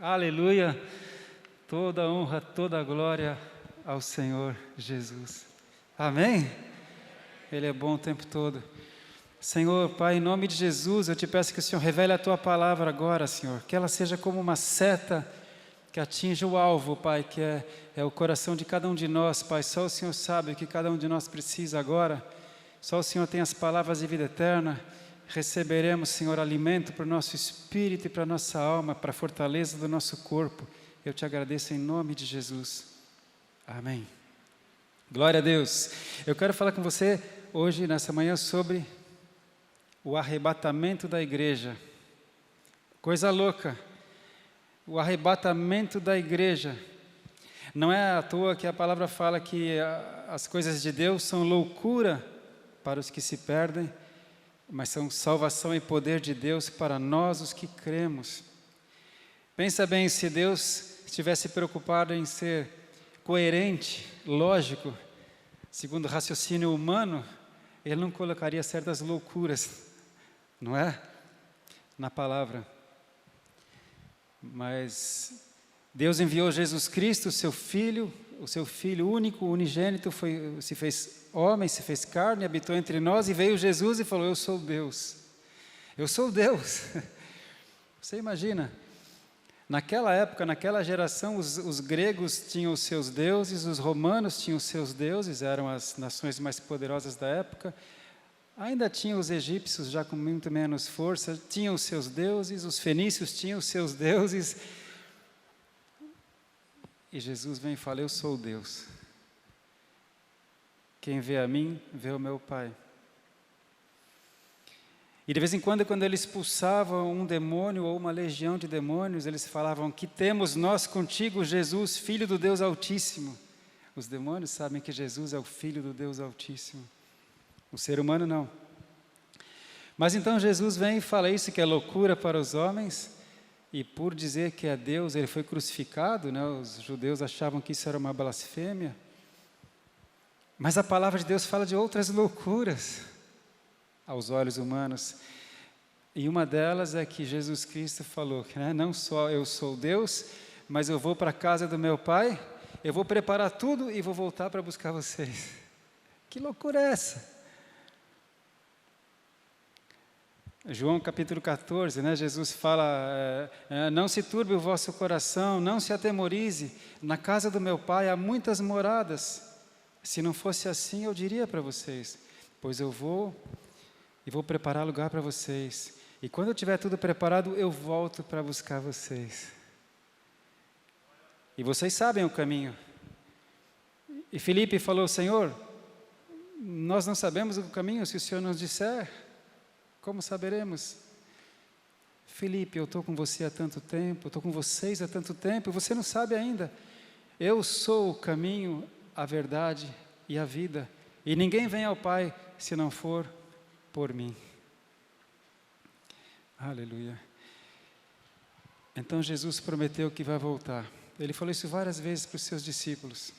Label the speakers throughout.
Speaker 1: Aleluia, toda honra, toda glória ao Senhor Jesus. Amém? Ele é bom o tempo todo. Senhor, Pai, em nome de Jesus, eu te peço que o Senhor revele a Tua palavra agora, Senhor. Que ela seja como uma seta que atinja o alvo, Pai, que é o coração de cada um de nós, Pai. Só o Senhor sabe o que cada um de nós precisa agora. Só o Senhor tem as palavras de vida eterna. Receberemos, Senhor, alimento para o nosso espírito e para a nossa alma, para a fortaleza do nosso corpo. Eu te agradeço em nome de Jesus. Amém. Glória a Deus. Eu quero falar com você hoje, nessa manhã, sobre o arrebatamento da igreja. Coisa louca. O arrebatamento da igreja. Não é à toa que a palavra fala que as coisas de Deus são loucura para os que se perdem, mas são salvação e poder de Deus para nós os que cremos. Pensa bem, se Deus estivesse preocupado em ser coerente, lógico, segundo o raciocínio humano, Ele não colocaria certas loucuras, não é? Na palavra. Mas Deus enviou Jesus Cristo, o seu Filho único, unigênito, se fez homem, se fez carne, habitou entre nós, e veio Jesus e falou: eu sou Deus. Eu sou Deus. Você imagina? Naquela época, naquela geração, os gregos tinham os seus deuses, os romanos tinham os seus deuses, eram as nações mais poderosas da época. Ainda tinham os egípcios, já com muito menos força, tinham os seus deuses, os fenícios tinham os seus deuses. E Jesus vem e fala: eu sou Deus. Quem vê a mim, vê o meu Pai. E de vez em quando ele expulsava um demônio ou uma legião de demônios, eles falavam: que temos nós contigo, Jesus, Filho do Deus Altíssimo. Os demônios sabem que Jesus é o Filho do Deus Altíssimo. O ser humano não. Mas então Jesus vem e fala isso, que é loucura para os homens, e por dizer que é Deus, ele foi crucificado, né? Os judeus achavam que isso era uma blasfêmia. Mas a palavra de Deus fala de outras loucuras aos olhos humanos. E uma delas é que Jesus Cristo falou, né? Não só eu sou Deus, mas eu vou para a casa do meu Pai, eu vou preparar tudo e vou voltar para buscar vocês. Que loucura é essa? João capítulo 14, né? Jesus fala, não se turbe o vosso coração, não se atemorize, na casa do meu Pai há muitas moradas. Se não fosse assim, eu diria para vocês, pois eu vou e vou preparar lugar para vocês. E quando eu tiver tudo preparado, eu volto para buscar vocês. E vocês sabem o caminho. E Filipe falou: Senhor, nós não sabemos o caminho, se o Senhor nos disser, como saberemos? Filipe, eu estou com você há tanto tempo, eu estou com vocês há tanto tempo, e você não sabe ainda. Eu sou o caminho, a verdade e a vida, e ninguém vem ao Pai se não for por mim. Aleluia. Então Jesus prometeu que vai voltar. Ele falou isso várias vezes para os seus discípulos.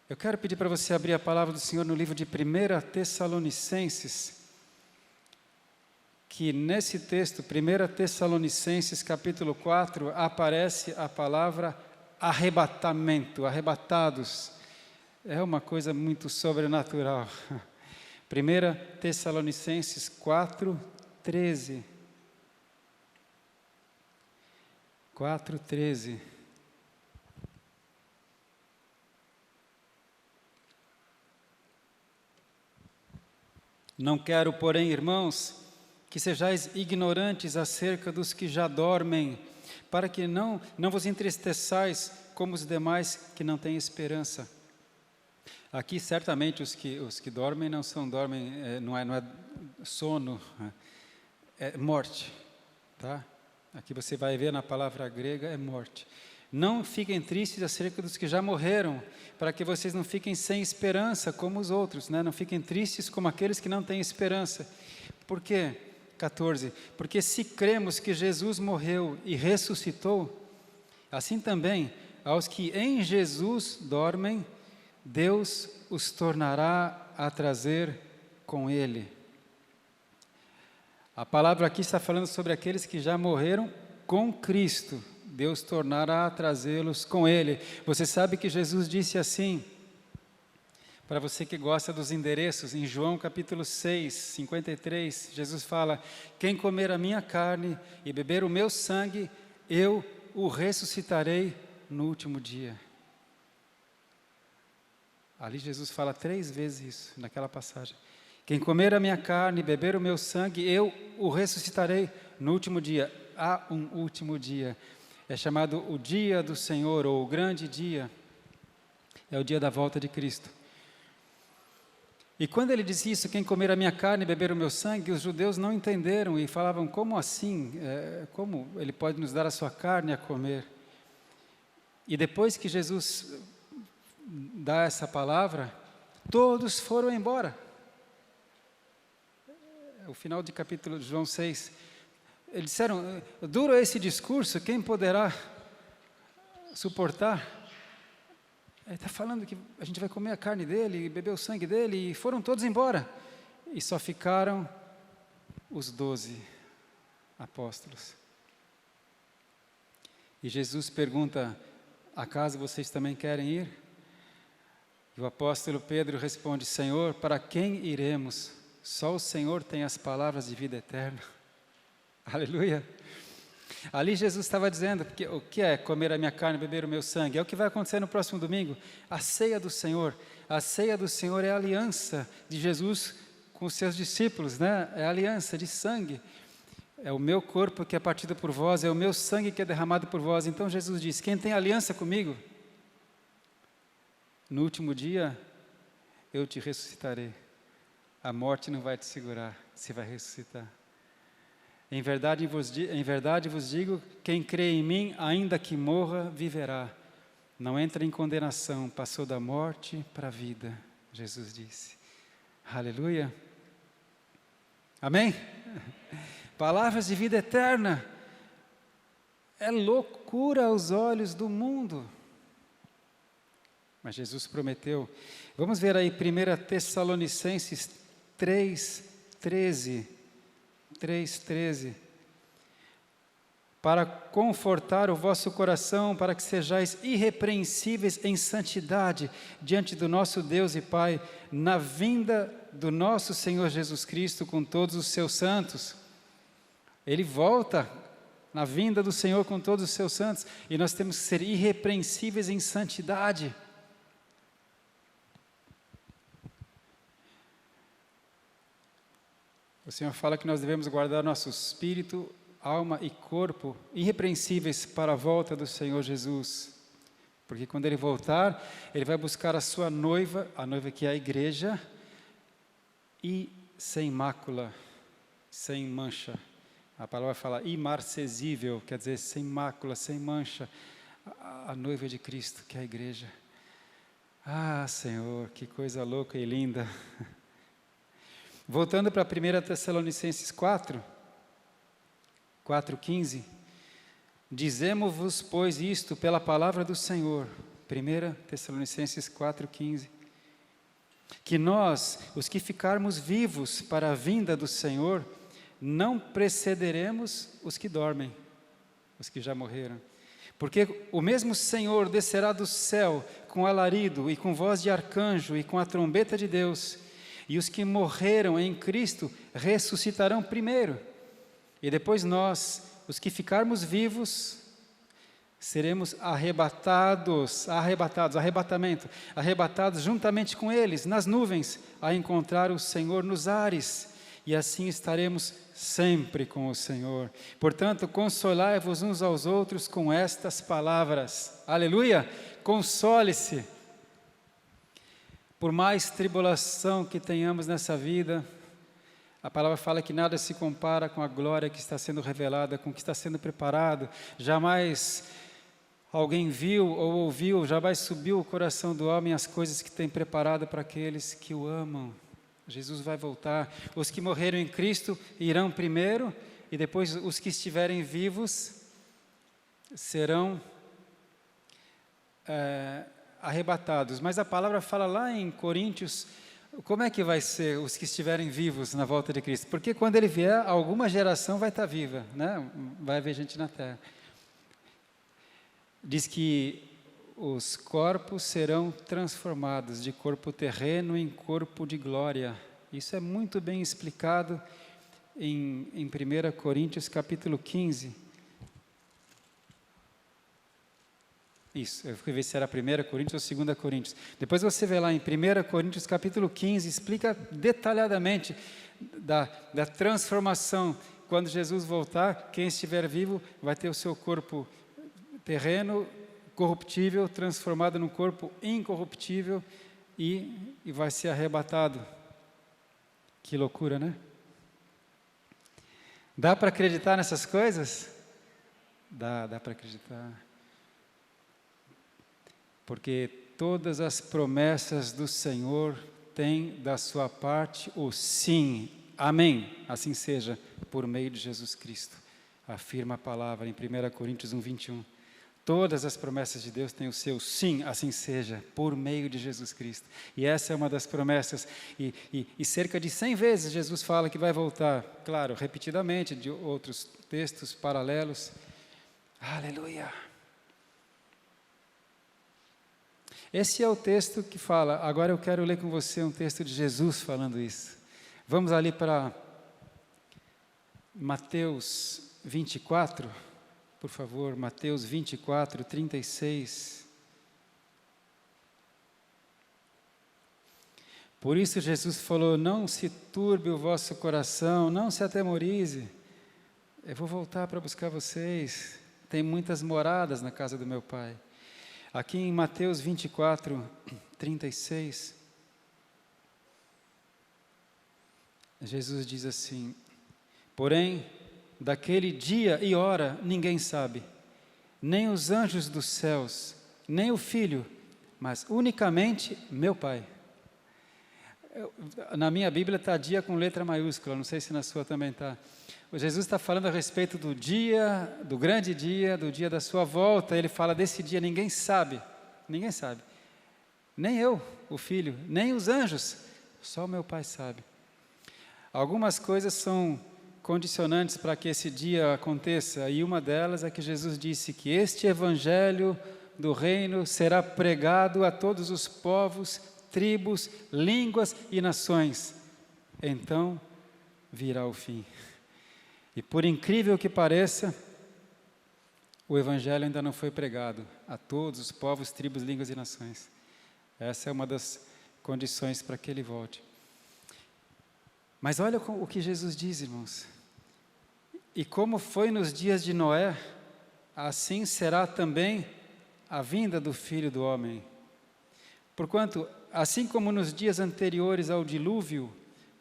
Speaker 1: Eu quero pedir para você abrir a palavra do Senhor no livro de 1 Tessalonicenses, que nesse texto, 1 Tessalonicenses capítulo 4, aparece a palavra arrebatamento, arrebatados. É uma coisa muito sobrenatural. 1 Tessalonicenses 4, 13. 4, 13. Não quero, porém, irmãos, que sejais ignorantes acerca dos que já dormem, para que não vos entristeçais como os demais que não têm esperança. Aqui, certamente, os que dormem não é sono, é morte, tá? Aqui você vai ver na palavra grega, é morte. Não fiquem tristes acerca dos que já morreram, para que vocês não fiquem sem esperança como os outros, né? Não fiquem tristes como aqueles que não têm esperança. Por quê? 14. Porque se cremos que Jesus morreu e ressuscitou, assim também aos que em Jesus dormem, Deus os tornará a trazer com Ele. A palavra aqui está falando sobre aqueles que já morreram com Cristo, Deus tornará a trazê-los com Ele. Você sabe que Jesus disse assim, para você que gosta dos endereços, em João capítulo 6, 53, Jesus fala: quem comer a minha carne e beber o meu sangue, eu o ressuscitarei no último dia. Ali Jesus fala 3 vezes isso, naquela passagem. Quem comer a minha carne e beber o meu sangue, eu o ressuscitarei no último dia. Há um último dia. É chamado o dia do Senhor, ou o grande dia. É o dia da volta de Cristo. E quando ele disse isso, quem comer a minha carne e beber o meu sangue, os judeus não entenderam e falavam: como assim? Como ele pode nos dar a sua carne a comer? E depois que Jesus dá essa palavra, todos foram embora. O final de capítulo de João 6, eles disseram: duro é esse discurso, quem poderá suportar? Ele está falando que a gente vai comer a carne dele e beber o sangue dele, e foram todos embora. E só ficaram os 12 apóstolos. E Jesus pergunta: acaso vocês também querem ir? E o apóstolo Pedro responde: Senhor, para quem iremos? Só o Senhor tem as palavras de vida eterna. Aleluia! Ali Jesus estava dizendo, porque o que é comer a minha carne e beber o meu sangue? É o que vai acontecer no próximo domingo, a ceia do Senhor. A ceia do Senhor é a aliança de Jesus com os seus discípulos, né? É a aliança de sangue. É o meu corpo que é partido por vós, é o meu sangue que é derramado por vós. Então Jesus diz: quem tem aliança comigo, no último dia eu te ressuscitarei. A morte não vai te segurar, você vai ressuscitar. Em verdade vos digo, quem crê em mim, ainda que morra, viverá. Não entra em condenação, passou da morte para a vida, Jesus disse. Aleluia. Amém? Palavras de vida eterna. É loucura aos olhos do mundo. Mas Jesus prometeu. Vamos ver aí 1 Tessalonicenses 3:13. 3:13. Para confortar o vosso coração, para que sejais irrepreensíveis em santidade diante do nosso Deus e Pai, na vinda do nosso Senhor Jesus Cristo com todos os seus santos. Ele volta na vinda do Senhor com todos os seus santos, e nós temos que ser irrepreensíveis em santidade. O Senhor fala que nós devemos guardar nosso espírito, alma e corpo irrepreensíveis para a volta do Senhor Jesus. Porque quando Ele voltar, Ele vai buscar a sua noiva, a noiva que é a igreja, e sem mácula, sem mancha. A palavra fala imarcesível, quer dizer sem mácula, sem mancha. A noiva de Cristo, que é a igreja. Ah, Senhor, que coisa louca e linda. Voltando para 1 Tessalonicenses 4:15, dizemos-vos, pois, isto pela palavra do Senhor, 1 Tessalonicenses 4:15, que nós, os que ficarmos vivos para a vinda do Senhor, não precederemos os que dormem, os que já morreram. Porque o mesmo Senhor descerá do céu com alarido e com voz de arcanjo e com a trombeta de Deus, e os que morreram em Cristo ressuscitarão primeiro. E depois nós, os que ficarmos vivos, seremos arrebatados juntamente com eles, nas nuvens, a encontrar o Senhor nos ares. E assim estaremos sempre com o Senhor. Portanto, consolai-vos uns aos outros com estas palavras. Aleluia! Console-se. Por mais tribulação que tenhamos nessa vida, a palavra fala que nada se compara com a glória que está sendo revelada, com o que está sendo preparado. Jamais alguém viu ou ouviu, jamais subiu o coração do homem as coisas que tem preparado para aqueles que o amam. Jesus vai voltar. Os que morreram em Cristo irão primeiro, e depois os que estiverem vivos serão arrebatados. Mas a palavra fala lá em Coríntios, como é que vai ser os que estiverem vivos na volta de Cristo? Porque quando Ele vier, alguma geração vai estar viva, né? Vai haver gente na terra. Diz que os corpos serão transformados de corpo terreno em corpo de glória. Isso é muito bem explicado em 1 Coríntios capítulo 15. Isso, eu fui ver se era 1 Coríntios ou 2 Coríntios. Depois você vê lá em 1 Coríntios capítulo 15, explica detalhadamente da transformação. Quando Jesus voltar, quem estiver vivo vai ter o seu corpo terreno, corruptível, transformado num corpo incorruptível e vai ser arrebatado. Que loucura, né? Dá para acreditar nessas coisas? Dá para acreditar. Porque todas as promessas do Senhor têm da sua parte o sim, amém, assim seja, por meio de Jesus Cristo. Afirma a palavra em 1 Coríntios 1, 21. Todas as promessas de Deus têm o seu sim, assim seja, por meio de Jesus Cristo. E essa é uma das promessas. E cerca de 100 vezes Jesus fala que vai voltar, claro, repetidamente, de outros textos paralelos. Aleluia! Esse é o texto que fala, agora eu quero ler com você um texto de Jesus falando isso. Vamos ali para Mateus 24, por favor, Mateus 24, 36. Por isso Jesus falou, não se turbe o vosso coração, não se atemorize, eu vou voltar para buscar vocês, tem muitas moradas na casa do meu Pai. Aqui em Mateus 24, 36, Jesus diz assim, porém, daquele dia e hora ninguém sabe, nem os anjos dos céus, nem o Filho, mas unicamente meu Pai. Na minha Bíblia está dia com letra maiúscula, não sei se na sua também está. Jesus está falando a respeito do dia, do grande dia, do dia da sua volta. Ele fala desse dia, ninguém sabe, nem eu, o Filho, nem os anjos, só o meu Pai sabe. Algumas coisas são condicionantes para que esse dia aconteça, e uma delas é que Jesus disse que este evangelho do reino será pregado a todos os povos, tribos, línguas e nações. Então virá o fim. E por incrível que pareça, o evangelho ainda não foi pregado a todos os povos, tribos, línguas e nações. Essa é uma das condições para que ele volte. Mas olha o que Jesus diz, irmãos. E como foi nos dias de Noé, assim será também a vinda do Filho do Homem. Porquanto, assim como nos dias anteriores ao dilúvio,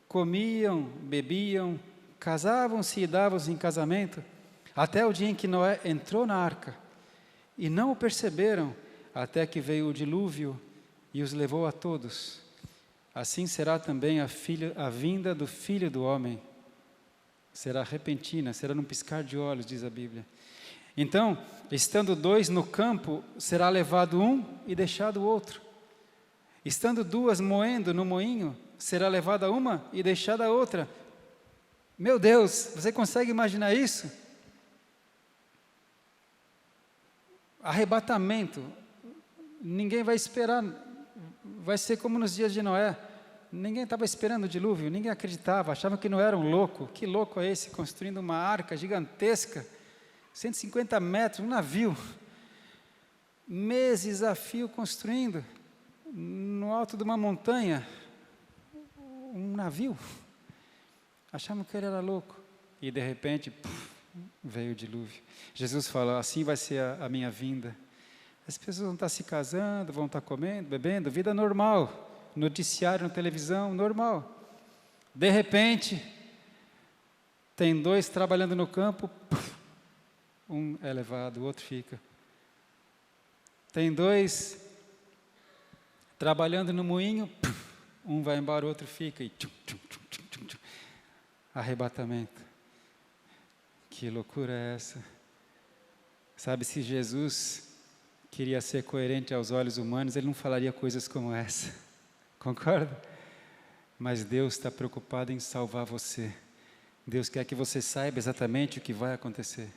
Speaker 1: comiam, bebiam, casavam-se e davam-se em casamento, até o dia em que Noé entrou na arca, e não o perceberam, até que veio o dilúvio e os levou a todos. Assim será também a vinda do Filho do Homem. Será repentina, será num piscar de olhos, diz a Bíblia. Então, estando dois no campo, será levado um e deixado o outro. Estando duas moendo no moinho, será levada uma e deixada a outra. Meu Deus, você consegue imaginar isso? Arrebatamento. Ninguém vai esperar. Vai ser como nos dias de Noé. Ninguém estava esperando o dilúvio, ninguém acreditava, achavam que não era um louco. Que louco é esse, construindo uma arca gigantesca, 150 metros, um navio. Meses a fio construindo, no alto de uma montanha, um navio. Achavam que ele era louco. E de repente, veio o dilúvio. Jesus falou, assim vai ser a minha vinda. As pessoas vão estar se casando, vão estar comendo, bebendo, vida normal. Noticiário na televisão, normal. De repente, tem dois trabalhando no campo, um é levado, o outro fica. Tem dois trabalhando no moinho, um vai embora, o outro fica. E arrebatamento. Que loucura é essa? Sabe, se Jesus queria ser coerente aos olhos humanos, ele não falaria coisas como essa. Concorda? mas Deus está preocupado em salvar você. Deus quer que você saiba exatamente o que vai acontecer.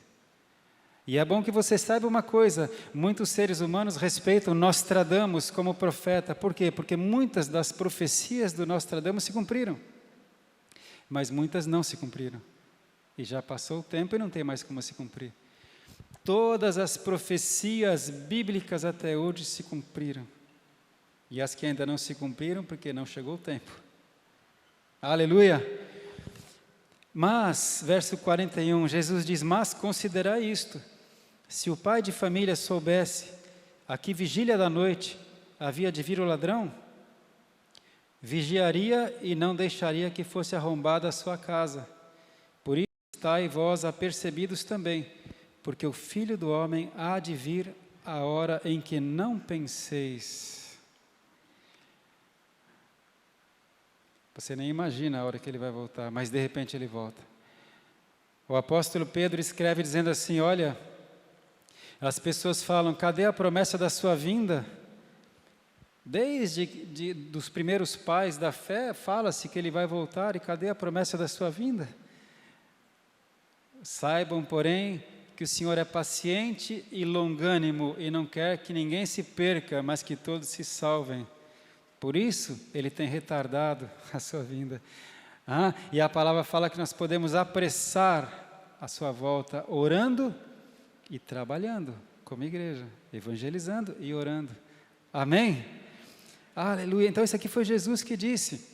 Speaker 1: E é bom que você saiba uma coisa, muitos seres humanos respeitam Nostradamus como profeta. Por quê? Porque muitas das profecias do Nostradamus se cumpriram, mas muitas não se cumpriram. E já passou o tempo e não tem mais como se cumprir. Todas as profecias bíblicas até hoje se cumpriram. E as que ainda não se cumpriram, porque não chegou o tempo. Aleluia! Mas, verso 41, Jesus diz, mas considerai isto, se o pai de família soubesse a que vigília da noite havia de vir o ladrão, vigiaria e não deixaria que fosse arrombada a sua casa. Por isso estai vós apercebidos também, porque o Filho do Homem há de vir a hora em que não penseis. Você nem imagina a hora que ele vai voltar, mas de repente ele volta. O apóstolo Pedro escreve dizendo assim, olha, as pessoas falam, cadê a promessa da sua vinda? Desde dos primeiros pais da fé, fala-se que ele vai voltar, e cadê a promessa da sua vinda? Saibam, porém, que o Senhor é paciente e longânimo, e não quer que ninguém se perca, mas que todos se salvem. Por isso, Ele tem retardado a sua vinda. E a palavra fala que nós podemos apressar a sua volta, orando e trabalhando, como igreja, evangelizando e orando. Amém? Aleluia. Então, isso aqui foi Jesus que disse.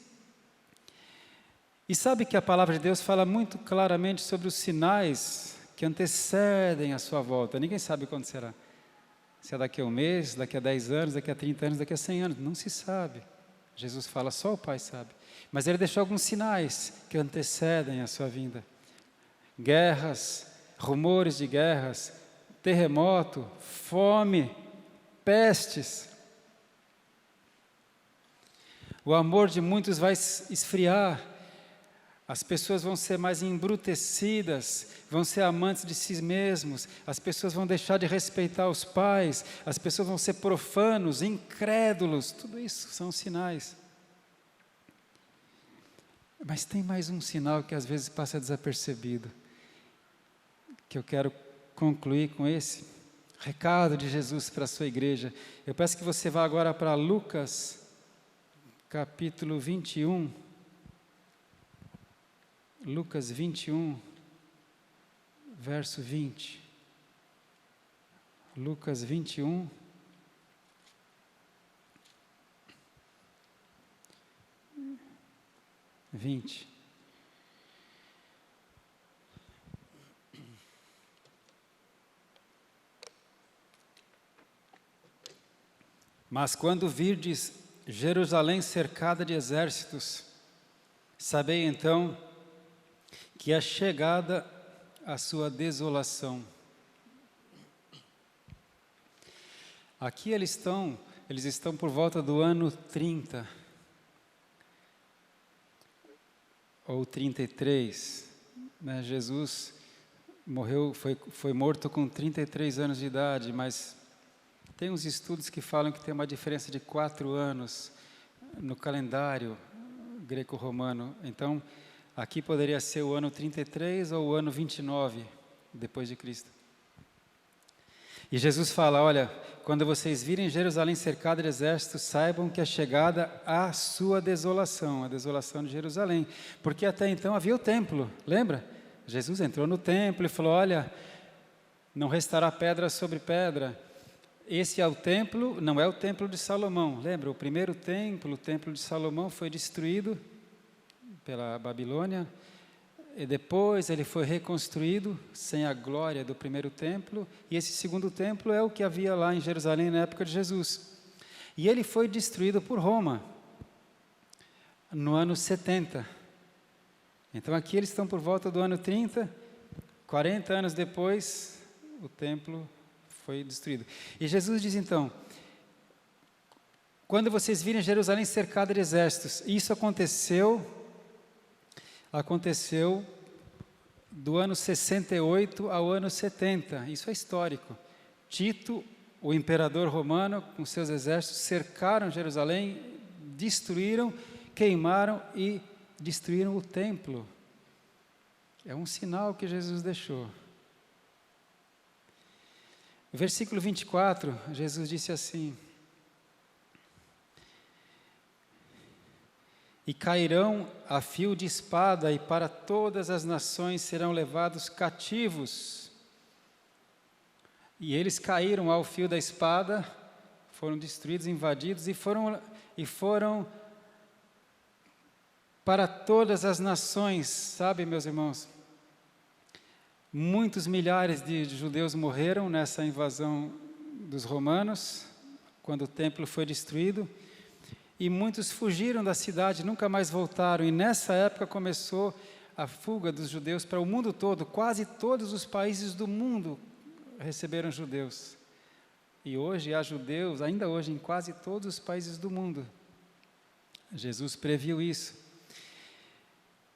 Speaker 1: E sabe que a palavra de Deus fala muito claramente sobre os sinais que antecedem a sua volta. Ninguém sabe quando será. Se é daqui a um mês, daqui a 10 anos, daqui a 30 anos, daqui a 100 anos, não se sabe. Jesus fala, só o Pai sabe. Mas Ele deixou alguns sinais que antecedem a sua vinda. Guerras, rumores de guerras, terremoto, fome, pestes. O amor de muitos vai esfriar. As pessoas vão ser mais embrutecidas, vão ser amantes de si mesmos, as pessoas vão deixar de respeitar os pais, as pessoas vão ser profanos, incrédulos, tudo isso são sinais. Mas tem mais um sinal que às vezes passa desapercebido, que eu quero concluir com esse recado de Jesus para a sua igreja. Eu peço que você vá agora para Lucas, capítulo 21, Lucas 21, verso 20. Lucas 21, vinte. Mas quando virdes Jerusalém cercada de exércitos, sabei então que é chegada a sua desolação. Aqui eles estão por volta do ano 30, ou 33, né? Jesus morreu, foi morto com 33 anos de idade, mas tem uns estudos que falam que tem uma diferença de 4 anos no calendário greco-romano. Então, aqui poderia ser o ano 33 ou o ano 29 depois de Cristo. E Jesus fala, olha, quando vocês virem Jerusalém cercada de exércitos, saibam que é chegada a sua desolação, a desolação de Jerusalém. Porque até então havia o templo, lembra? Jesus entrou no templo e falou, olha, não restará pedra sobre pedra. Esse é o templo, não é o templo de Salomão. Lembra, o primeiro templo, o templo de Salomão foi destruído pela Babilônia, e depois ele foi reconstruído sem a glória do primeiro templo, e esse segundo templo é o que havia lá em Jerusalém na época de Jesus. E ele foi destruído por Roma, no ano 70. Então aqui eles estão por volta do ano 30, 40 anos depois, o templo foi destruído. E Jesus diz então, quando vocês virem Jerusalém cercada de exércitos, isso aconteceu do ano 68 ao ano 70, isso é histórico. Tito, o imperador romano, com seus exércitos, cercaram Jerusalém, destruíram, queimaram e destruíram o templo. É um sinal que Jesus deixou. No versículo 24, Jesus disse assim: e cairão a fio de espada, e para todas as nações serão levados cativos. E eles caíram ao fio da espada, foram destruídos, invadidos, e foram para todas as nações. Sabe, meus irmãos, muitos milhares de judeus morreram nessa invasão dos romanos, quando o templo foi destruído, e muitos fugiram da cidade, nunca mais voltaram, e nessa época começou a fuga dos judeus para o mundo todo. Quase todos os países do mundo receberam judeus, e hoje há judeus, ainda hoje, em quase todos os países do mundo. Jesus previu isso,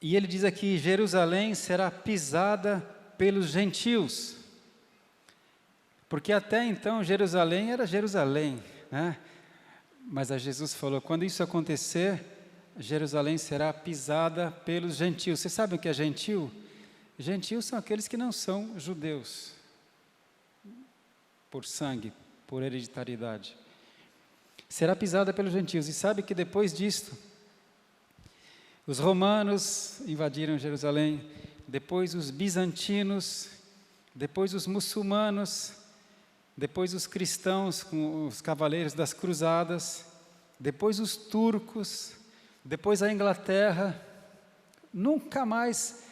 Speaker 1: e ele diz aqui: Jerusalém será pisada pelos gentios, porque até então Jerusalém era Jerusalém, né? Mas a Jesus falou: quando isso acontecer, Jerusalém será pisada pelos gentios. Você sabe o que é gentil? Gentios são aqueles que não são judeus, por sangue, por hereditariedade. Será pisada pelos gentios. E sabe que depois disto, os romanos invadiram Jerusalém, depois os bizantinos, depois os muçulmanos, depois os cristãos com os cavaleiros das cruzadas, depois os turcos, depois a Inglaterra. Nunca mais,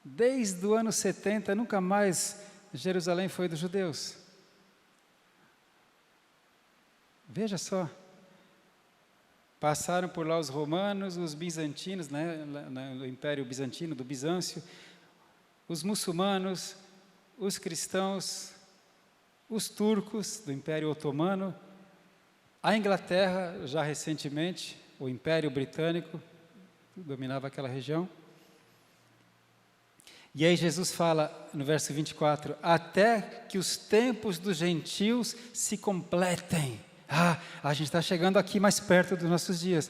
Speaker 1: desde o ano 70, nunca mais Jerusalém foi dos judeus. Veja só, passaram por lá os romanos, os bizantinos, né, no Império Bizantino, do Bizâncio, os muçulmanos, os cristãos, os turcos do Império Otomano, a Inglaterra, já recentemente, o Império Britânico dominava aquela região. E aí Jesus fala no verso 24: até que os tempos dos gentios se completem. A gente está chegando aqui mais perto dos nossos dias.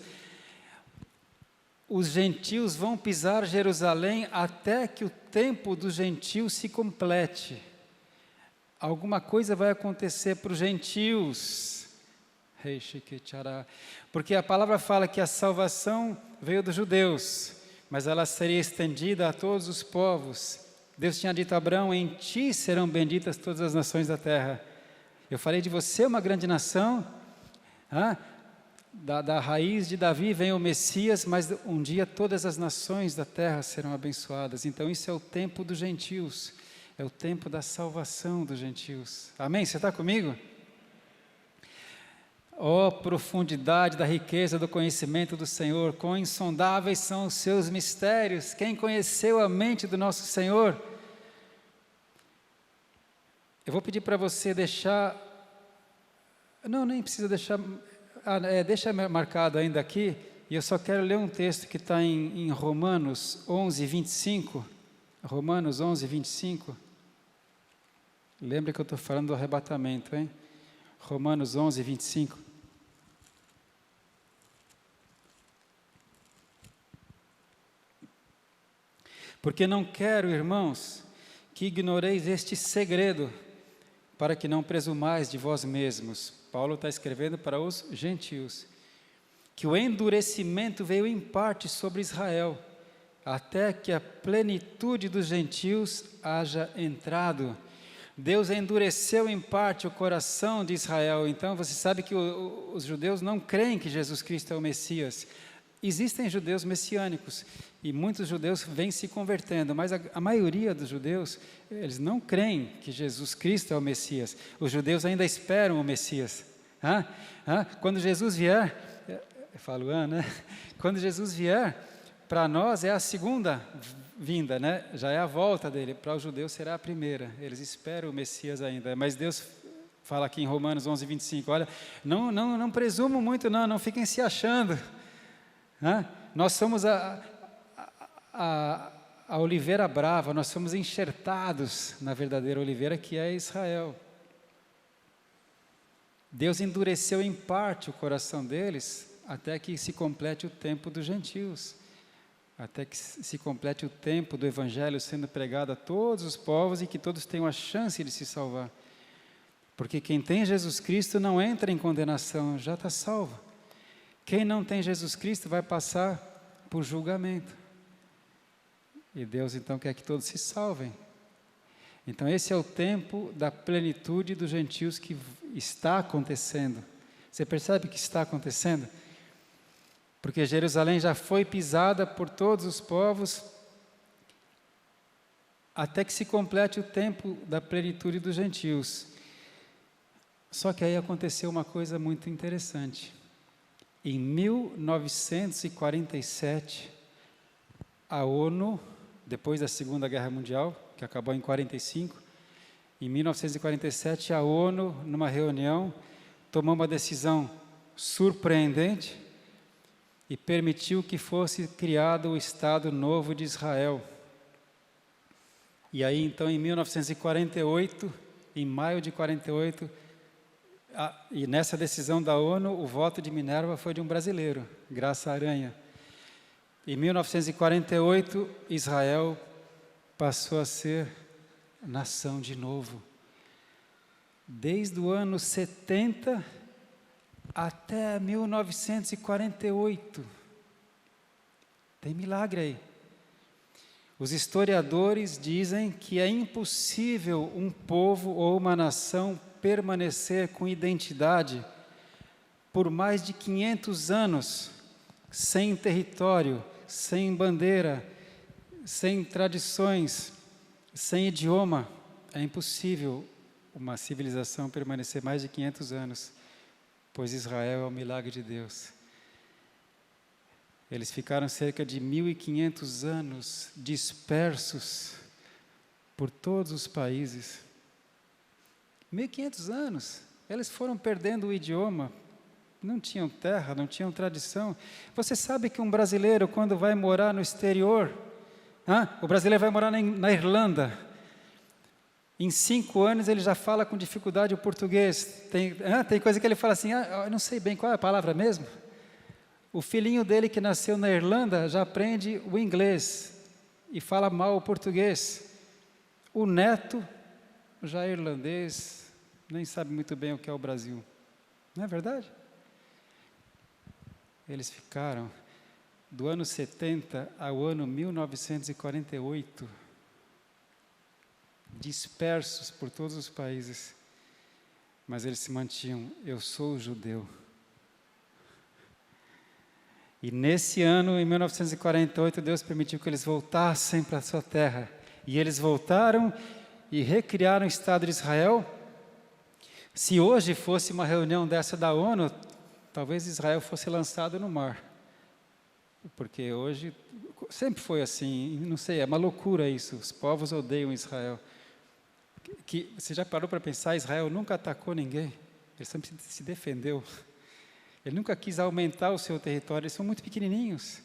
Speaker 1: Os gentios vão pisar Jerusalém até que o tempo dos gentios se complete. Alguma coisa vai acontecer para os gentios, porque a palavra fala que a salvação veio dos judeus, mas ela seria estendida a todos os povos. Deus tinha dito a Abraão: em ti serão benditas todas as nações da terra. Eu falei de você uma grande nação, da raiz de Davi vem o Messias, mas um dia todas as nações da terra serão abençoadas. Então isso é o tempo dos gentios. É o tempo da salvação dos gentios. Amém? Você está comigo? Ó profundidade da riqueza do conhecimento do Senhor, quão insondáveis são os seus mistérios. Quem conheceu a mente do nosso Senhor? Eu vou pedir para você deixar... Não, nem precisa deixar... deixa marcado ainda aqui, e eu só quero ler um texto que está em Romanos 11, 25. Romanos 11, 25. Lembra que eu estou falando do arrebatamento, hein? Romanos 11, 25. Porque não quero, irmãos, que ignoreis este segredo, para que não presumais de vós mesmos. Paulo está escrevendo para os gentios, que o endurecimento veio em parte sobre Israel, até que a plenitude dos gentios haja entrado. Deus endureceu em parte o coração de Israel. Então você sabe que os judeus não creem que Jesus Cristo é o Messias. Existem judeus messiânicos, e muitos judeus vêm se convertendo, mas a maioria dos judeus, eles não creem que Jesus Cristo é o Messias. Os judeus ainda esperam o Messias. Quando Jesus vier, eu falo, né? Quando Jesus vier, para nós é a segunda vinda, né? Já é a volta dele. Para os judeus será a primeira. Eles esperam o Messias ainda. Mas Deus fala aqui em Romanos 11, 25, olha, não presumam muito, não fiquem se achando. Nós somos a oliveira brava, nós somos enxertados na verdadeira oliveira, que é Israel. Deus endureceu em parte o coração deles, até que se complete o tempo dos gentios, até que se complete o tempo do Evangelho sendo pregado a todos os povos e que todos tenham a chance de se salvar. Porque quem tem Jesus Cristo não entra em condenação, já está salvo. Quem não tem Jesus Cristo vai passar por julgamento. E Deus então quer que todos se salvem. Então esse é o tempo da plenitude dos gentios que está acontecendo. Você percebe que está acontecendo? Porque Jerusalém já foi pisada por todos os povos, até que se complete o tempo da plenitude dos gentios. Só que aí aconteceu uma coisa muito interessante. Em 1947, a ONU, depois da Segunda Guerra Mundial, que acabou em 1945, em 1947 a ONU, numa reunião, tomou uma decisão surpreendente e permitiu que fosse criado o Estado Novo de Israel. E aí, então, em 1948, em maio de 48, e nessa decisão da ONU, o voto de Minerva foi de um brasileiro, Graça Aranha. Em 1948, Israel passou a ser nação de novo. Desde o ano 70 até 1948. Tem milagre aí. Os historiadores dizem que é impossível um povo ou uma nação permanecer com identidade por mais de 500 anos, sem território, sem bandeira, sem tradições, sem idioma. É impossível uma civilização permanecer mais de 500 anos, pois Israel é o milagre de Deus. Eles ficaram cerca de 1.500 anos dispersos por todos os países. 1.500 anos. Eles foram perdendo o idioma, não tinham terra, não tinham tradição. Você sabe que um brasileiro, quando vai morar no exterior, o brasileiro vai morar na Irlanda, em 5 anos ele já fala com dificuldade o português. Tem coisa que ele fala assim, eu não sei bem qual é a palavra mesmo. O filhinho dele que nasceu na Irlanda já aprende o inglês e fala mal o português. O neto já é irlandês, nem sabe muito bem o que é o Brasil. Não é verdade? Eles ficaram do ano 70 ao ano 1948, dispersos por todos os países, mas eles se mantinham, eu sou judeu. E nesse ano, em 1948, Deus permitiu que eles voltassem para a sua terra. E eles voltaram e recriaram o Estado de Israel. Se hoje fosse uma reunião dessa da ONU, talvez Israel fosse lançado no mar. Porque hoje, sempre foi assim, não sei, é uma loucura isso, os povos odeiam Israel. Você já parou para pensar, Israel nunca atacou ninguém, ele sempre se defendeu. Ele nunca quis aumentar o seu território, eles são muito pequenininhos.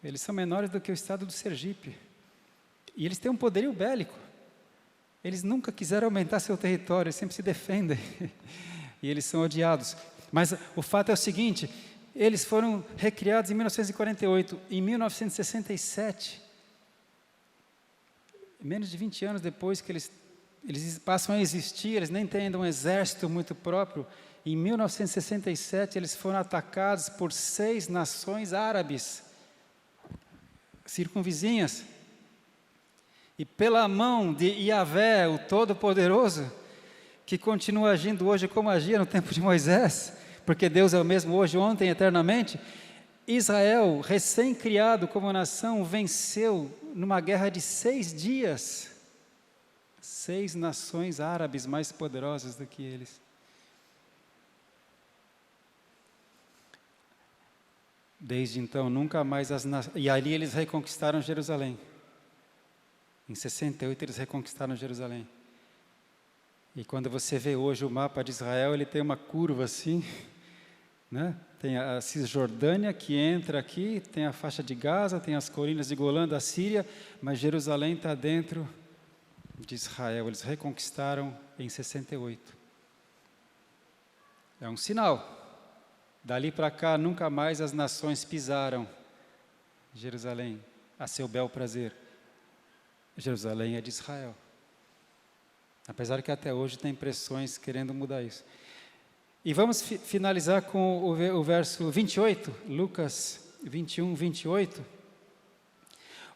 Speaker 1: Eles são menores do que o estado do Sergipe. E eles têm um poderio bélico. Eles nunca quiseram aumentar seu território, eles sempre se defendem. E eles são odiados. Mas o fato é o seguinte, eles foram recriados em 1948. Em 1967, menos de 20 anos depois que eles passam a existir, eles nem têm ainda um exército muito próprio. Em 1967, eles foram atacados por 6 nações árabes, circunvizinhas. E pela mão de Yahvé, o Todo-Poderoso, que continua agindo hoje como agia no tempo de Moisés, porque Deus é o mesmo hoje, ontem, eternamente, Israel, recém-criado como nação, venceu numa guerra de 6 dias, 6 nações árabes mais poderosas do que eles. Desde então, nunca mais e ali eles reconquistaram Jerusalém. Em 68 eles reconquistaram Jerusalém. E quando você vê hoje o mapa de Israel, ele tem uma curva assim, né? Tem a Cisjordânia que entra aqui, tem a faixa de Gaza, tem as colinas de Golã da Síria, mas Jerusalém está dentro de Israel. Eles reconquistaram em 68. É um sinal Dali para cá, nunca mais as nações pisaram Jerusalém a seu bel prazer. Jerusalém é de Israel. Apesar que até hoje tem pressões querendo mudar isso. E vamos finalizar com o verso 28, Lucas 21, 28.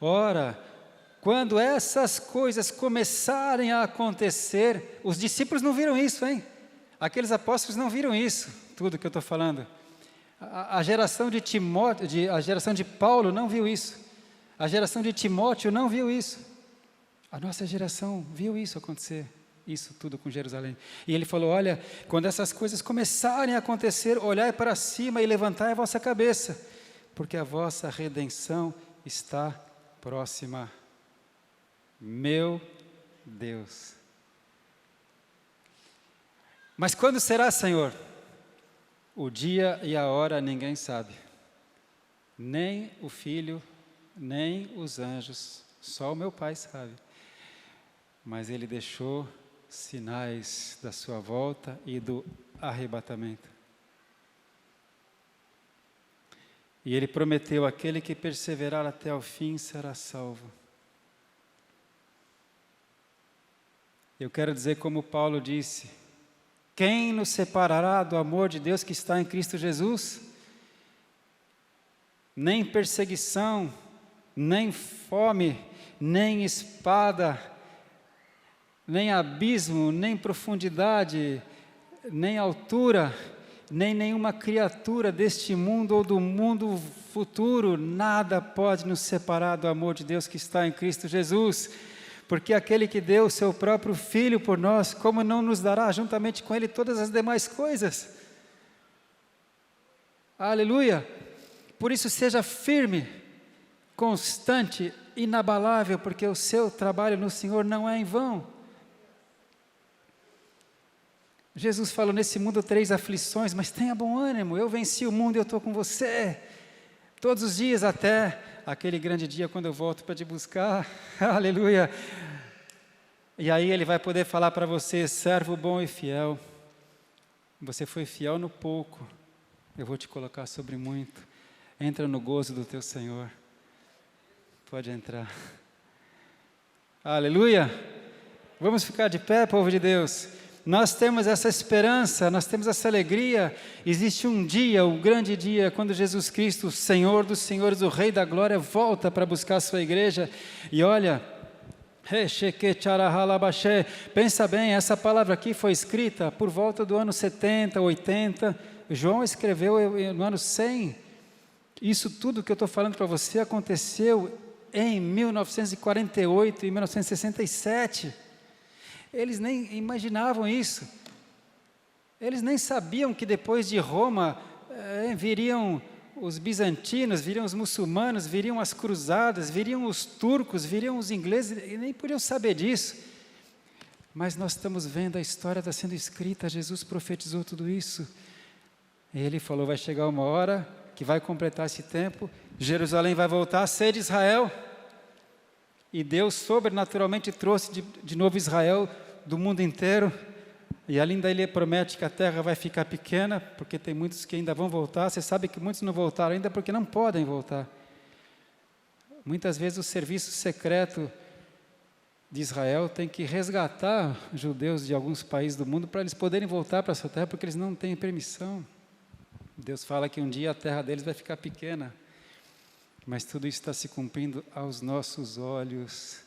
Speaker 1: Ora, quando essas coisas começarem a acontecer, os discípulos não viram isso, hein? Aqueles apóstolos não viram isso, tudo que eu estou falando. A geração de Timóteo, a geração de Paulo não viu isso. A geração de Timóteo não viu isso. A nossa geração viu isso acontecer, isso tudo com Jerusalém. E ele falou, olha, quando essas coisas começarem a acontecer, olhai para cima e levantai a vossa cabeça, porque a vossa redenção está próxima. Meu Deus. Mas quando será, Senhor? O dia e a hora ninguém sabe. Nem o Filho, nem os anjos, só o meu Pai sabe. Mas Ele deixou sinais da sua volta e do arrebatamento. E Ele prometeu, aquele que perseverar até o fim será salvo. Eu quero dizer como Paulo disse, quem nos separará do amor de Deus que está em Cristo Jesus? Nem perseguição, nem fome, nem espada, nem abismo, nem profundidade, nem altura, nem nenhuma criatura deste mundo ou do mundo futuro, nada pode nos separar do amor de Deus que está em Cristo Jesus. Porque aquele que deu o seu próprio Filho por nós, como não nos dará juntamente com Ele todas as demais coisas? Aleluia! Por isso seja firme, constante, inabalável, porque o seu trabalho no Senhor não é em vão. Jesus falou, nesse mundo 3 aflições, mas tenha bom ânimo, eu venci o mundo e eu estou com você. Todos os dias até aquele grande dia quando eu volto para te buscar, aleluia. E aí Ele vai poder falar para você, servo bom e fiel, você foi fiel no pouco, eu vou te colocar sobre muito, entra no gozo do teu Senhor, pode entrar, aleluia. Vamos ficar de pé, povo de Deus. Nós temos essa esperança, nós temos essa alegria. Existe um dia, um grande dia, quando Jesus Cristo, o Senhor dos Senhores, o Rei da Glória, volta para buscar a sua igreja. E olha, pensa bem, essa palavra aqui foi escrita por volta do ano 70, 80. João escreveu no ano 100. Isso tudo que eu estou falando para você aconteceu em 1948 e 1967. Eles nem imaginavam isso. Eles nem sabiam que depois de Roma viriam os bizantinos, viriam os muçulmanos, viriam as cruzadas, viriam os turcos, viriam os ingleses, e nem podiam saber disso. Mas nós estamos vendo, a história está sendo escrita, Jesus profetizou tudo isso. E Ele falou, vai chegar uma hora que vai completar esse tempo, Jerusalém vai voltar a ser de Israel. E Deus sobrenaturalmente trouxe de novo Israel do mundo inteiro. E ainda Ele promete que a terra vai ficar pequena, porque tem muitos que ainda vão voltar. Você sabe que muitos não voltaram ainda porque não podem voltar. Muitas vezes o serviço secreto de Israel tem que resgatar judeus de alguns países do mundo para eles poderem voltar para a sua terra, porque eles não têm permissão. Deus fala que um dia a terra deles vai ficar pequena. Mas tudo isso está se cumprindo aos nossos olhos.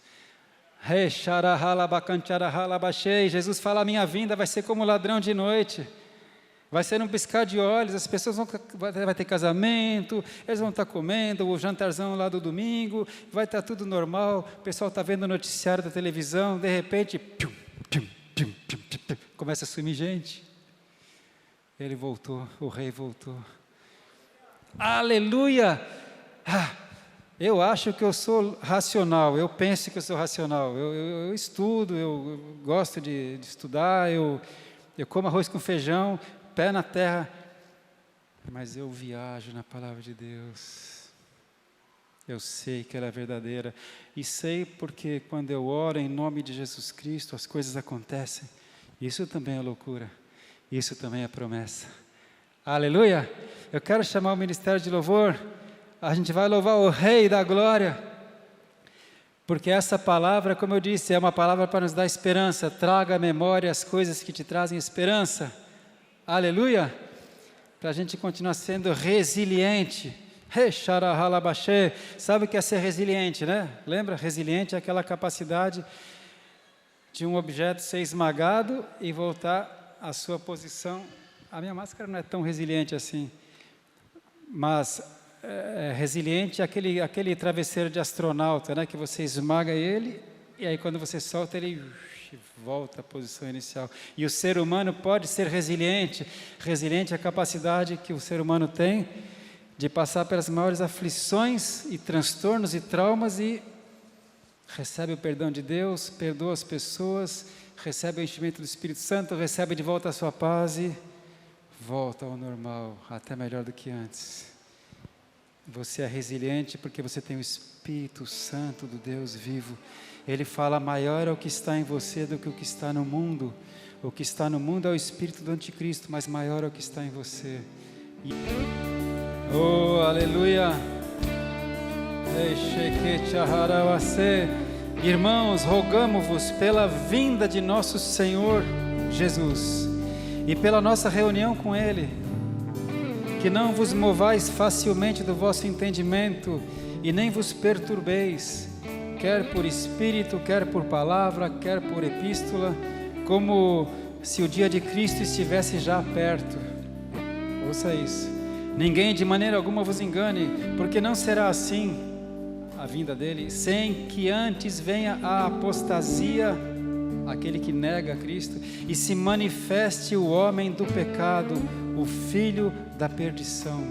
Speaker 1: Jesus fala, a minha vinda vai ser como ladrão de noite. Vai ser um piscar de olhos, as pessoas vai ter casamento, eles vão estar comendo, o jantarzão lá do domingo, vai estar tudo normal, o pessoal está vendo o noticiário da televisão, de repente, começa a sumir gente. Ele voltou, o rei voltou. Aleluia! Eu acho que eu sou racional, eu penso que eu sou racional, eu estudo, eu gosto de estudar, eu como arroz com feijão, pé na terra, mas eu viajo na palavra de Deus. Eu sei que ela é verdadeira, e sei porque quando eu oro em nome de Jesus Cristo, as coisas acontecem. Isso também é loucura, isso também é promessa. Aleluia. Eu quero chamar o ministério de louvor. A gente vai louvar o Rei da Glória. Porque essa palavra, como eu disse, é uma palavra para nos dar esperança. Traga à memória as coisas que te trazem esperança. Aleluia. Para a gente continuar sendo resiliente. Sabe o que é ser resiliente, né? Lembra? Resiliente é aquela capacidade de um objeto ser esmagado e voltar à sua posição. A minha máscara não é tão resiliente assim, mas resiliente é aquele travesseiro de astronauta, né? Que você esmaga ele e aí quando você solta ele volta à posição inicial. E o ser humano pode ser resiliente. Resiliente é a capacidade que o ser humano tem de passar pelas maiores aflições e transtornos e traumas e recebe o perdão de Deus, perdoa as pessoas, recebe o enchimento do Espírito Santo, recebe de volta a sua paz e volta ao normal, até melhor do que antes. Você é resiliente porque você tem o Espírito Santo do Deus vivo. Ele fala, maior é o que está em você do que o que está no mundo. O que está no mundo é o espírito do anticristo, mas maior é o que está em você. Oh, aleluia! Irmãos, rogamo-vos pela vinda de nosso Senhor Jesus e pela nossa reunião com Ele, que não vos movais facilmente do vosso entendimento e nem vos perturbeis, quer por espírito, quer por palavra, quer por epístola, como se o dia de Cristo estivesse já perto. Ouça isso. Ninguém de maneira alguma vos engane, porque não será assim a vinda dele, sem que antes venha a apostasia, aquele que nega a Cristo, e se manifeste o homem do pecado, o filho da perdição.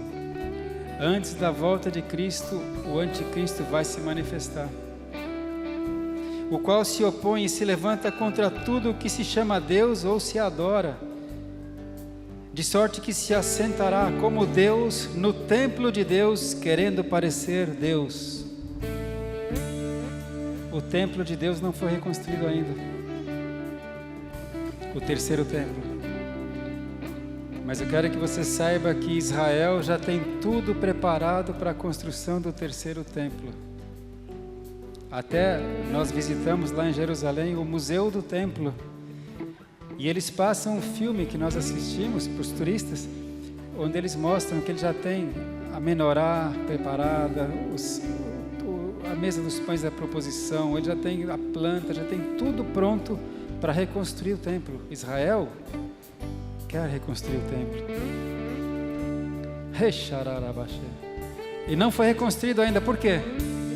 Speaker 1: Antes da volta de Cristo, o anticristo vai se manifestar, o qual se opõe e se levanta contra tudo o que se chama Deus ou se adora, de sorte que se assentará como Deus no templo de Deus, querendo parecer Deus. O templo de Deus não foi reconstruído ainda, o terceiro templo. Mas eu quero que você saiba que Israel já tem tudo preparado para a construção do terceiro templo. Até nós visitamos lá em Jerusalém o Museu do Templo. E eles passam um filme que nós assistimos para os turistas, onde eles mostram que ele já tem a menorá preparada, a mesa dos pães da proposição, ele já tem a planta, já tem tudo pronto para reconstruir o templo. Israel quer reconstruir o templo. E não foi reconstruído ainda, por quê?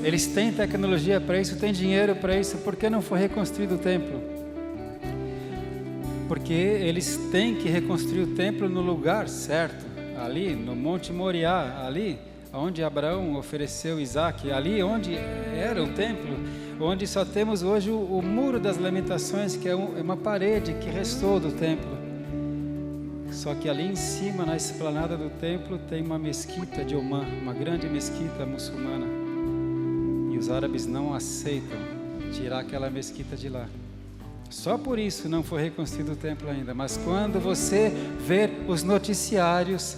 Speaker 1: Eles têm tecnologia para isso, têm dinheiro para isso, por que não foi reconstruído o templo? Porque eles têm que reconstruir o templo no lugar certo, ali no Monte Moriá, ali onde Abraão ofereceu Isaac, ali onde era o templo, onde só temos hoje o Muro das Lamentações, que é uma parede que restou do templo. Só que ali em cima, na esplanada do templo, tem uma mesquita de Oman, uma grande mesquita muçulmana, e os árabes não aceitam tirar aquela mesquita de lá. Só por isso não foi reconstruído o templo ainda. Mas quando você ver os noticiários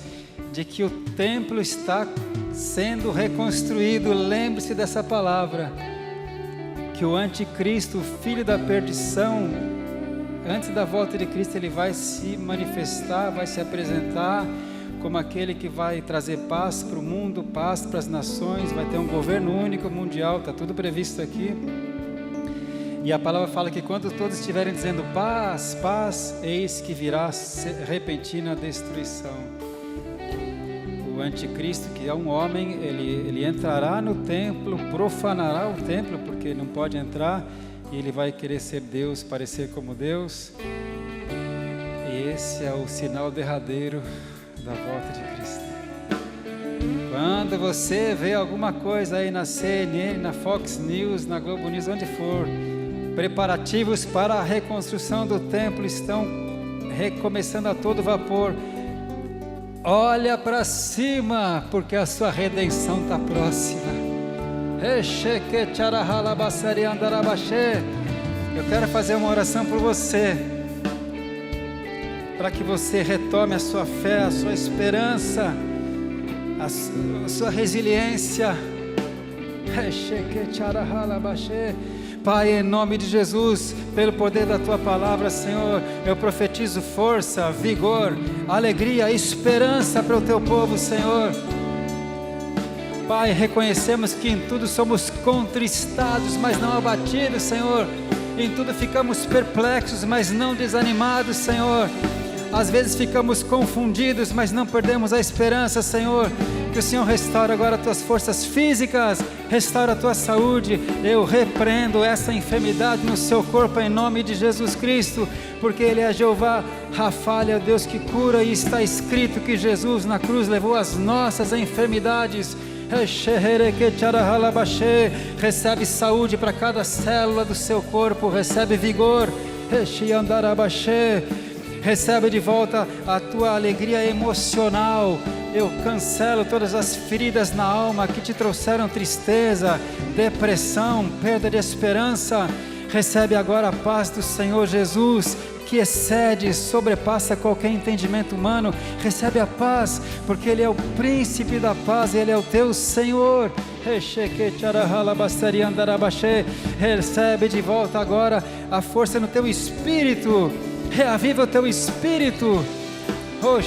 Speaker 1: de que o templo está sendo reconstruído, lembre-se dessa palavra, que o anticristo, o filho da perdição, antes da volta de Cristo, ele vai se manifestar, vai se apresentar como aquele que vai trazer paz para o mundo, paz para as nações, vai ter um governo único mundial, está tudo previsto aqui. E a palavra fala que quando todos estiverem dizendo paz, paz, eis que virá repentina destruição. O anticristo, que é um homem, ele entrará no templo, profanará o templo, porque não pode entrar, e ele vai querer ser Deus, parecer como Deus. E esse é o sinal derradeiro da volta de Cristo. Quando você vê alguma coisa aí na CNN, na Fox News, na Globo News, onde for, preparativos para a reconstrução do templo estão recomeçando a todo vapor, olha para cima, porque a sua redenção está próxima. Eu quero fazer uma oração por você, para que você retome a sua fé, a sua esperança, a sua resiliência. Pai, em nome de Jesus, pelo poder da Tua palavra, Senhor, eu profetizo força, vigor, alegria, esperança para o Teu povo, Senhor. Pai, reconhecemos que em tudo somos contristados, mas não abatidos, Senhor. Em tudo ficamos perplexos, mas não desanimados, Senhor. Às vezes ficamos confundidos, mas não perdemos a esperança, Senhor. Que o Senhor restaure agora as tuas forças físicas, restaure a tua saúde. Eu repreendo essa enfermidade no seu corpo em nome de Jesus Cristo, porque Ele é Jeová Rafa, é o Deus que cura, e está escrito que Jesus na cruz levou as nossas enfermidades. Recebe saúde para cada célula do seu corpo, recebe vigor, recebe de volta a tua alegria emocional. Eu cancelo todas as feridas na alma que te trouxeram tristeza, depressão, perda de esperança. Recebe agora a paz do Senhor Jesus, que excede, sobrepassa qualquer entendimento humano. Recebe a paz, porque Ele é o príncipe da paz, Ele é o teu Senhor. Recebe de volta agora a força no teu espírito, reaviva o teu espírito. Oh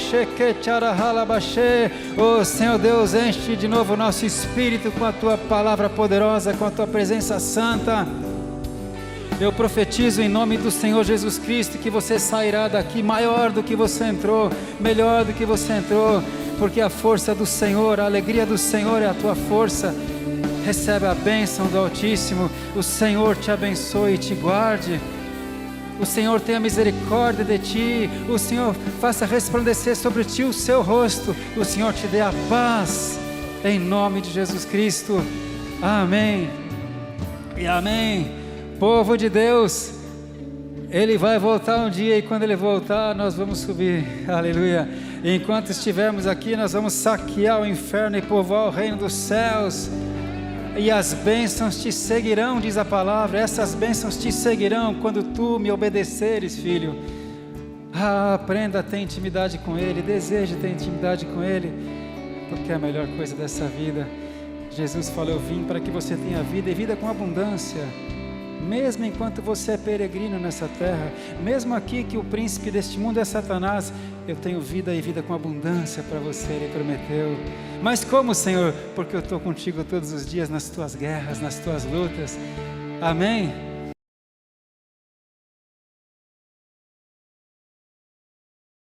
Speaker 1: Senhor Deus, enche de novo o nosso espírito com a tua palavra poderosa, com a tua presença santa. Eu profetizo em nome do Senhor Jesus Cristo que você sairá daqui maior do que você entrou, melhor do que você entrou, porque a força do Senhor, a alegria do Senhor é a tua força. Recebe a bênção do Altíssimo. O Senhor te abençoe e te guarde. O Senhor tenha misericórdia de ti. O Senhor faça resplandecer sobre ti o seu rosto. O Senhor te dê a paz, em nome de Jesus Cristo. Amém e amém. Povo de Deus, Ele vai voltar um dia, e quando Ele voltar nós vamos subir, aleluia. Enquanto estivermos aqui, nós vamos saquear o inferno e povoar o reino dos céus, e as bênçãos te seguirão, diz a palavra. Essas bênçãos te seguirão quando tu me obedeceres, filho. Aprenda a ter intimidade com Ele, deseje ter intimidade com Ele, porque é a melhor coisa dessa vida. Jesus falou: eu vim para que você tenha vida, e vida com abundância. Mesmo enquanto você é peregrino nessa terra, mesmo aqui que o príncipe deste mundo é Satanás, eu tenho vida e vida com abundância para você, Ele prometeu. Mas como, Senhor? Porque eu estou contigo todos os dias nas tuas guerras, nas tuas lutas. Amém?